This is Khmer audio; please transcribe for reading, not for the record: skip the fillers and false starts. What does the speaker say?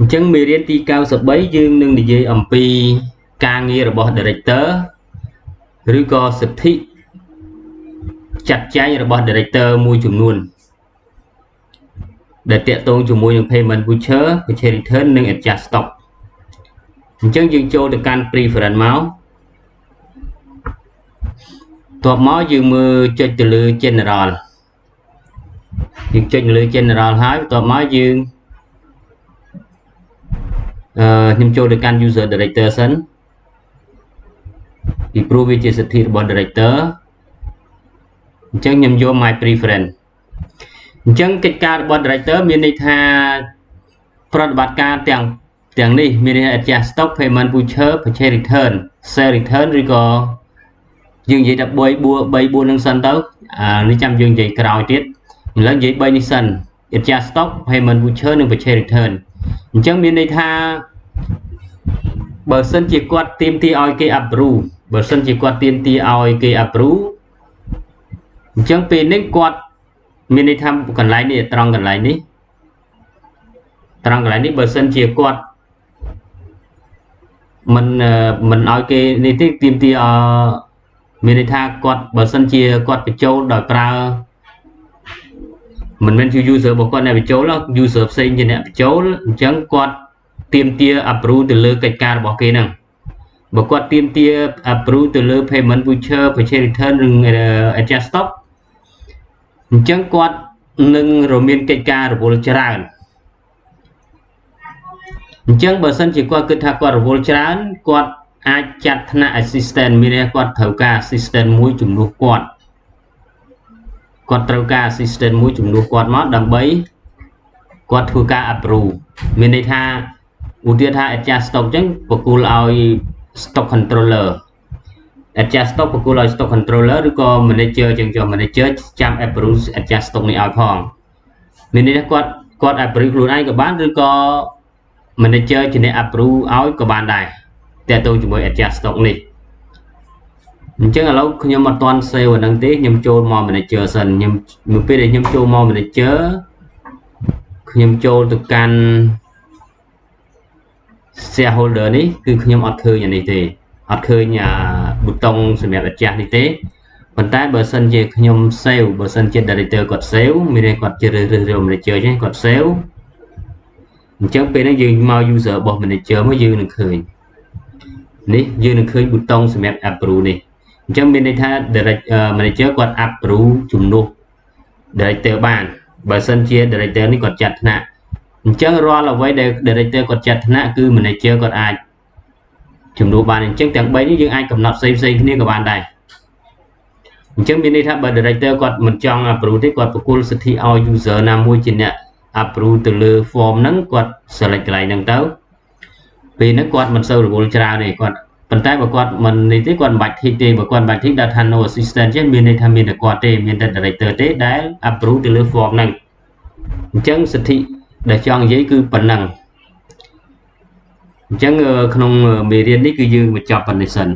Chẳng mê riêng tí cao sập bấy dương nâng đi dây ẩm pi ca nghi rồi bỏ director rồi có sập thị chặt cháy rồi bỏ director mùi chùm luôn để tiện tôn chùm mùi những payment voucher và chơi return nâng adjust stock chẳng dương cho được can preference máu tọa máu dương mơ chơi từ lư general dương chơi từ lư general hái tọa máu dương nhưng cho được can user director sẵn thì prove chia sẻ thịរបស់ director អញ្ចឹងខ្ញុំយក my preference អញ្ចឹងកិច្ចការរបស់ director មានន័យថាប្រតិបត្តិការទាំងនេះមានន័យថា adjust stock payment voucher purchase return sale return ឬក៏យើងនិយាយថា3 4នឹងសិនទៅនេះចាំយើងនិយាយក្រោយទៀតឥឡូវនិយាយ3នេះសិន adjust stock payment voucher និង purchase return អញ្ចឹងមានន័យថាបើសិនជាគាត់ទាមទារឲ្យគេ approve បើសិនជាគាត់ទាមទារឲ្យគេ approve អញ្ចឹងពេលនេះគាត់មានន័យថាកន្លែងនេះត្រង់កន្លែងនេះបើសិនជាគាត់មិនឲ្យគេនេះទេទាមទារមានន័យថាគាត់បើសិនជាគាត់បញ្ចូលដោយប្រើមិនមែនជា user របស់គាត់អ្នកបញ្ចូល user ផ្សេងជាអ្នកបញ្ចូលអញ្ចឹងគាត់ទាមទារ approve ទៅលើកិច្ចការរបស់គេហ្នឹងបើគាត់ទាមទារ approve ទៅលើ payment voucher purchase return និង adjust stock អញ្ចឹងគាត់នឹងរមានកិច្ចការរវល់ច្រើនអញ្ចឹងបើសិនជាគាត់គិតថាគាត់រវល់ច្រើនគាត់អាចចាត់ថ្នាក់ assistant មានន័យគាត់ត្រូវការ assistant មួយជំនួសគាត់ត្រូវការ assistant មួយជំនួសគាត់មកដើម្បីគាត់ធ្វើការ approve មានន័យថាឧទាហរណ៍ថា adjust stock អញ្ចឹងបកគោលឲ្យ stock controller adjust stock បកគោលឲ្យ stock controller ឬក៏ manager អញ្ចឹងចុះ manager ចាំ approve adjust stock នេះឲ្យផងមានន័យថាគាត់ approve ខ្លួនឯងក៏បានឬក៏ manager ជាអ្នក approve ឲ្យក៏បានដែរតែទៅជាមួយ adjust stock នេះអញ្ចឹងឥឡូវខ្ញុំអត់ទាន់ save អាហ្នឹងទេខ្ញុំចូលមក manager សិនខ្ញុំនៅពេលដែលខ្ញុំចូលមក manager ខ្ញុំចូលទៅកាន់ shareholder នេះគឺខ្ញុំអត់ឃើញអានេះទេអត់ឃើញប៊ូតុងសម្រាប់ adjust នេះទេប៉ុន្តែបើសិនជាខ្ញុំ save បើសិនជា director គាត់ save មានន័យគាត់ជ្រើសរើស manager ចឹងគាត់ save អញ្ចឹងពេលនេះយើងមក user របស់ manager មកយើងនឹងឃើញនេះយើងនឹងឃើញប៊ូតុងសម្រាប់ approve នេះអញ្ចឹងមានន័យថា manager គាត់ approve ជំនួស director បានបើសិនជា director នេះគាត់ចាត់ថ្នាក់អញ្ចឹងរាល់អ្វីដែល director គាត់ចាត់ថ្នាក់គឺ manager គាត់អាចជំនួសបានអញ្ចឹងទាំង3នេះយើងអាចកំណត់ផ្សេងគ្នាក៏បានដែរអញ្ចឹងមានន័យថាបើ director គាត់មិនចង់ approve ទេគាត់បកគោលសិទ្ធិឲ្យ user ណាមួយជាអ្នក approve ទៅលើ form ហ្នឹងគាត់ select កន្លែងហ្នឹងទៅពេលហ្នឹងគាត់មិនសូវរវល់ច្រើនទេគាត់ប៉ុន្តែបើគាត់មិននេះទេគាត់មិនបាច់ tick ទេបើគាត់មិនបាច់ tick ដាក់ថា no assistant ចឹងមានន័យថាមានតែគាត់ទេមានតែ director ទេដែល approve ទៅលើ form ហ្នឹងអញ្ចឹងសិទ្ធិដែលចង់និយាយគឺប៉ុណ្ណឹងអញ្ចឹងក្នុងមេរៀននេះគឺយើងបញ្ចប់ប៉ុណ្ណេះសិន